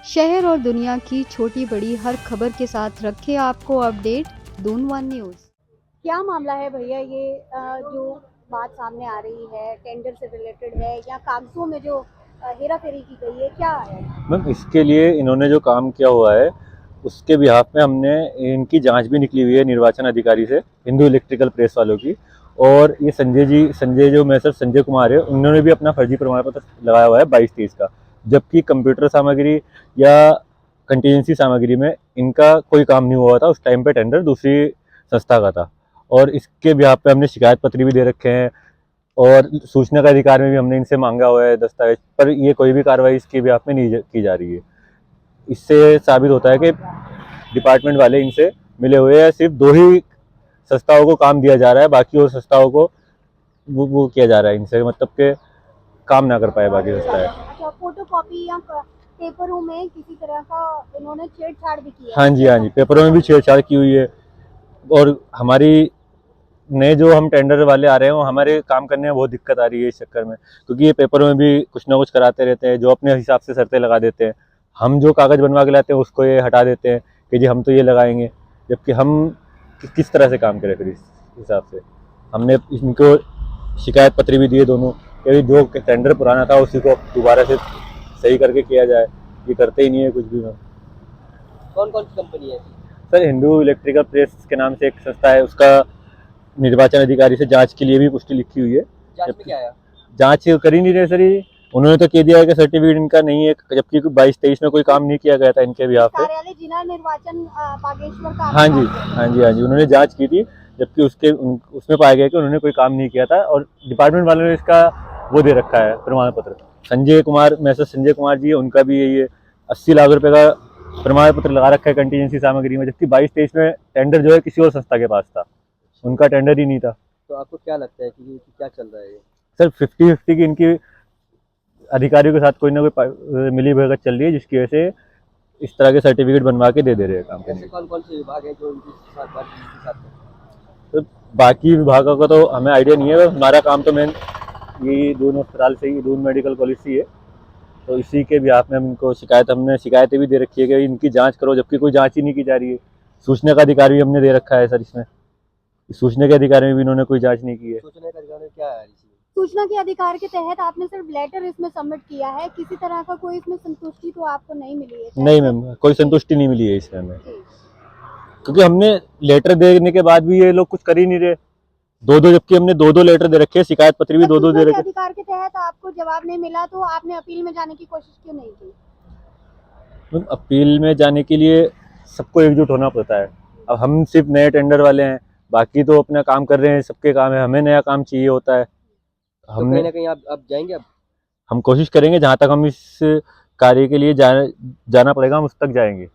शहर और दुनिया की छोटी बड़ी हर खबर के साथ रखे आपको अपडेट दून वन न्यूज़। क्या मामला है भैया ये जो बात सामने आ रही है टेंडर से रिलेटेड है या कागजों में जो हेरा फेरी की गई है, क्या है? मैम इसके लिए इन्होंने जो काम किया हुआ है उसके बिहाफ में हमने इनकी जांच भी निकली हुई है निर्वाचन अधिकारी से, हिंदू इलेक्ट्रिकल प्रेस वालों की। और ये संजय जो मैसर संजय कुमार है, उन्होंने भी अपना फर्जी प्रमाण पत्र लगाया हुआ है 22-23 का, जबकि कंप्यूटर सामग्री या कंटीजेंसी सामग्री में इनका कोई काम नहीं हुआ था। उस टाइम पे टेंडर दूसरी संस्था का था और इसके बिहाफ पे हमने शिकायत पत्र भी दे रखे हैं और सूचना का अधिकार में भी हमने इनसे मांगा हुआ है दस्तावेज, पर ये कोई भी कार्रवाई इसके बिहाफ में नहीं की जा रही है। इससे साबित होता है कि डिपार्टमेंट वाले इनसे मिले हुए हैं, सिर्फ दो ही संस्थाओं को काम दिया जा रहा है, बाकी और संस्थाओं को वो किया जा रहा है इनसे, मतलब के काम ना कर पाए बाकी संस्थाएं। अच्छा, फोटो कॉपी या पेपरों में किसी तरह का इन्होंने छेड़छाड़ भी किया हाँ है? जी, हाँ जी, पेपरों में भी छेड़छाड़ की हुई है। और हमारी नए जो हम टेंडर वाले आ रहे हैं वो हमारे काम करने में बहुत दिक्कत आ रही है इस चक्कर में, क्योंकि ये पेपरों में भी कुछ ना कुछ कराते रहते हैं, जो अपने हिसाब से शर्तें लगा देते हैं। हम जो कागज़ बनवा के लाते हैं उसको ये हटा देते हैं कि जी हम तो ये लगाएंगे, जबकि हम किस तरह से काम करें फिर इस हिसाब से। हमने इनको शिकायत पत्र भी दिए दोनों कि जो टेंडर पुराना था उसी को दोबारा से सही करके किया जाए। ये करते ही नहीं है कुछ भी। कौन कौन सी कंपनी है? सर, हिंदू इलेक्ट्रिकल प्रेस के नाम से एक संस्था है, उसका निर्वाचन अधिकारी से जांच के लिए भी पुष्टि लिखी हुई है। जांच में क्या आया? जांच कर ही नहीं रहे सर ये। उन्होंने तो कह दिया है कि सर्टिफिकेट इनका नहीं है, जबकि 22-23 में कोई काम नहीं किया गया था इनके बिहाफ पे। कार्यालय जिला निर्वाचन बागेश्वर का हाँ जी, हाँ जी, हाँ जी, उन्होंने जांच की थी, जबकि उसमें पाया गया कि उन्होंने कोई काम नहीं किया था और डिपार्टमेंट वालों ने इसका वो दे रखा है प्रमाण पत्र। मैसर संजय कुमार जी है, उनका भी यही है। 80 लाख रुपए का प्रमाण पत्र लगा रखा है कंटीजेंसी सामग्री में, जबकि 22-23 में टेंडर जो है किसी और संस्था के पास था, उनका टेंडर ही नहीं था। तो आपको क्या लगता है कि क्या चल रहा है ये? सर, 50-50 की इनकी अधिकारियों के साथ कोई ना कोई मिली भगत चल रही है, जिसकी वजह से इस तरह के सर्टिफिकेट बनवा के दे रहे हैं काम करने ऐसे के। कौन कौन से विभाग है जो इनके साथ करते हैं? तो बाकी विभागों का तो हमें आइडिया नहीं है, हमारा काम तो मेन यही दून अस्पताल से ही, दून मेडिकल कॉलेज से ही है। तो इसी के बिहाफ में हमने शिकायतें भी दे रखी है कि इनकी जांच करो, जबकि कोई जांच ही नहीं की जा रही है। सूचना का अधिकार भी हमने दे रखा है सर इसमें, सूचना के अधिकार में भी इन्होंने कोई जांच नहीं की है। सूचना का अधिकार में क्या है इसी में? सूचना के अधिकार के तहत आपने सिर्फ लेटर इसमें सबमिट किया है, किसी तरह का कोई इसमें संतुष्टि तो आपको नहीं मिली है? नहीं मैम, कोई संतुष्टि नहीं मिली है इसमें हमें, जी। क्योंकि हमने लेटर देने के बाद भी ये लोग कुछ कर ही नहीं रहे। जबकि हमने दो लेटर दे रखे हैं, शिकायत पत्र भी दो दे सूचना के रखे। अधिकार के तहत आपको जवाब नहीं मिला तो आपने अपील में जाने की कोशिश क्यों नहीं की? मैम, अपील में जाने के लिए सबको एकजुट होना पड़ता है। अब हम सिर्फ नए टेंडर वाले हैं, बाकी तो अपना काम कर रहे हैं, सबके काम है, हमें नया काम चाहिए होता है। तो हमने कहीं ना कहीं आप जाएंगे अब? हम कोशिश करेंगे, जहाँ तक हम इस कार्य के लिए जाना पड़ेगा हम उस तक जाएंगे।